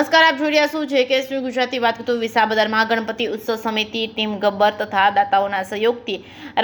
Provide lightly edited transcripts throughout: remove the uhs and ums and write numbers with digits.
નમસ્કાર, આપ જોઈ રહ્યા છો JKS ન્યૂઝ ગુજરાતી. વાત કરતું વિસાવદરમાં ગણપતિ ઉત્સવ સમિતિ ટીમ ગબ્બર તથા દાતાઓના સહયોગથી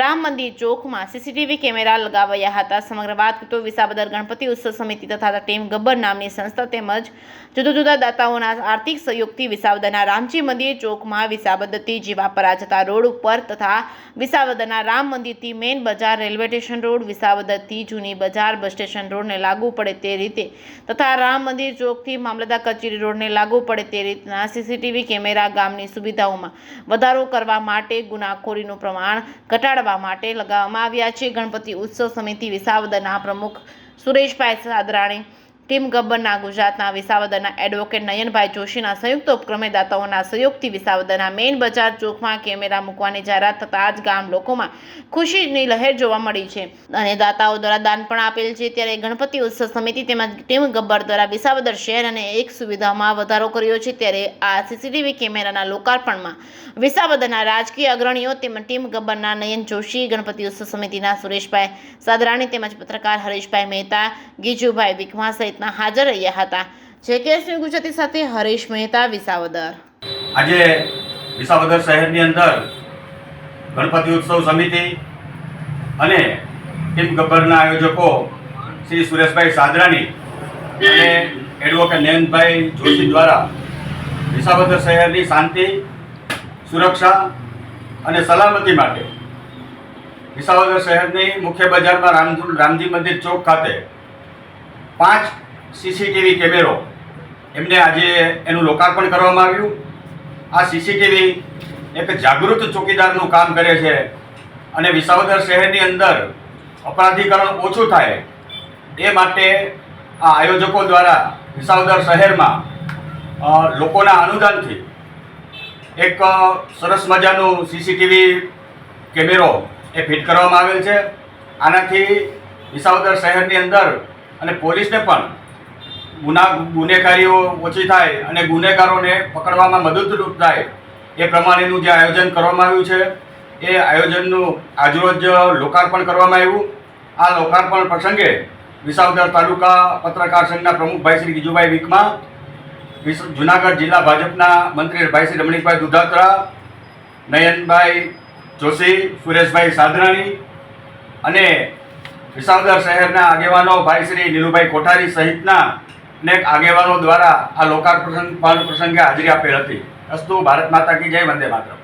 રામ મંદિર ચોકમાં સીસીટીવી કેમેરા લગાવાયા હતા. સમગ્ર વાત કરતું વિસાવદર ગણપતિ ઉત્સવ સમિતિ તથા ટીમ ગબ્બર નામની સંસ્થા તેમજ જુદા જુદા દાતાઓના આર્થિક સહયોગથી વિસાવદરના રામજી મંદિર ચોકમાં વિસાવદરથી જીવાપરા જતા રોડ ઉપર તથા વિસાવદરના રામ મંદિરથી મેઇન બજાર રેલવે સ્ટેશન રોડ, વિસાવદરથી જૂની બજાર બસ સ્ટેશન રોડને લાગુ પડે તે રીતે તથા રામ મંદિર ચોકથી મામલતદાર કચેરી રોડને લાગુ પડે તે રીતના સીસીટીવી કેમેરા ગામની સુવિધાઓમાં વધારો કરવા માટે, ગુનાખોરીનું પ્રમાણ ઘટાડવા માટે લગાવવામાં આવ્યા છે. ગણપતિ ઉત્સવ સમિતિ વિસાવદરના પ્રમુખ સુરેશભાઈ સાદરાણી, ટીમ ગબ્બરના ગુજરાતના વિસાવદરના એડવોકેટ નયનભાઈ જોશીના સંયુક્ત ઉપક્રમે દાતાઓના સહયોગથી વિસાવદરના મેઇન બજાર ચોકમાં કેમેરા મૂકવાની જાહેરાત થતાં જ ગામ લોકોમાં ખુશીની લહેર જોવા મળી છે અને દાતાઓ દ્વારા દાન પણ આપેલ છે. ત્યારે ગણપતિ ઉત્સવ સમિતિ તેમજ ટીમ ગબ્બર દ્વારા વિસાવદર શહેર અને એક સુવિધામાં વધારો કર્યો છે. ત્યારે આ સીસીટીવી કેમેરાના લોકાર્પણમાં વિસાવદરના રાજકીય અગ્રણીઓ તેમજ ટીમ ગબ્બરના નયન જોશી, ગણપતિ ઉત્સવ સમિતિના સુરેશભાઈ સાદરાણી તેમજ પત્રકાર હરેશભાઈ મહેતા, ગીજુભાઈ વિકમા સહિત હાજર રહ્યા હતા. JKS ન્યૂઝ ગુજરાતી સાથે હરેશ મહેતા, વિસાવદર. આજે વિસાવદર શહેરની અંદર ગણપતિ ઉત્સવ સમિતિ અને ટીમ ગબ્બરના આયોજકો શ્રી સુરેશભાઈ સાદરાણી અને એડવોકેટ નયનભાઈ જોશી દ્વારા વિસાવદર શહેરની શાંતિ, સુરક્ષા અને સલામતી માટે વિસાવદર શહેરની મુખ્ય બજારમાં રામજી મંદિર ચોક ખાતે 5 સીસીટીવી કેમેરો એમને આજે એનું લોકાર્પણ કરવામાં આવ્યું. આ સીસીટીવી એક જાગૃત ચોકીદારનું કામ કરે છે અને વિસાવદર શહેરની અંદર અપરાધીકરણ ઓછું થાય એ માટે આ આયોજકો દ્વારા વિસાવદર શહેરમાં લોકોના અનુદાનથી એક સરસ મજાનું સીસીટીવી કેમેરો એ ફિટ કરવામાં આવેલ છે. આનાથી વિસાવદર શહેરની અંદર અને પોલીસને પણ ગુનેગારીઓ ઓછી થાય અને ગુનેગારોને પકડવામાં મદદરૂપ થાય એ પ્રમાણેનું જે આયોજન કરવામાં આવ્યું છે એ આયોજનનું આજરોજ લોકાર્પણ કરવામાં આવ્યું. આ લોકાર્પણ પ્રસંગે વિસાવદર તાલુકા પત્રકાર સંઘના પ્રમુખ ભાઈ શ્રી ગીજુભાઈ વિકમા, જુનાગઢ જિલ્લા ભાજપના મંત્રી ભાઈ શ્રી રમણીકભાઈ દુધાત્રા, નયનભાઈ જોશી, સુરેશભાઈ સાદરાણી અને વિસાવદર શહેરના આગેવાનો ભાઈ શ્રી નીલુભાઈ કોઠારી સહિતના અનેક આગેવાનો દ્વારા આ લોકાર્પણ પ્રસંગે હાજરી આપેલ હતી. અસ્તુ ભારત માતા કી જય, વંદે માતરમ.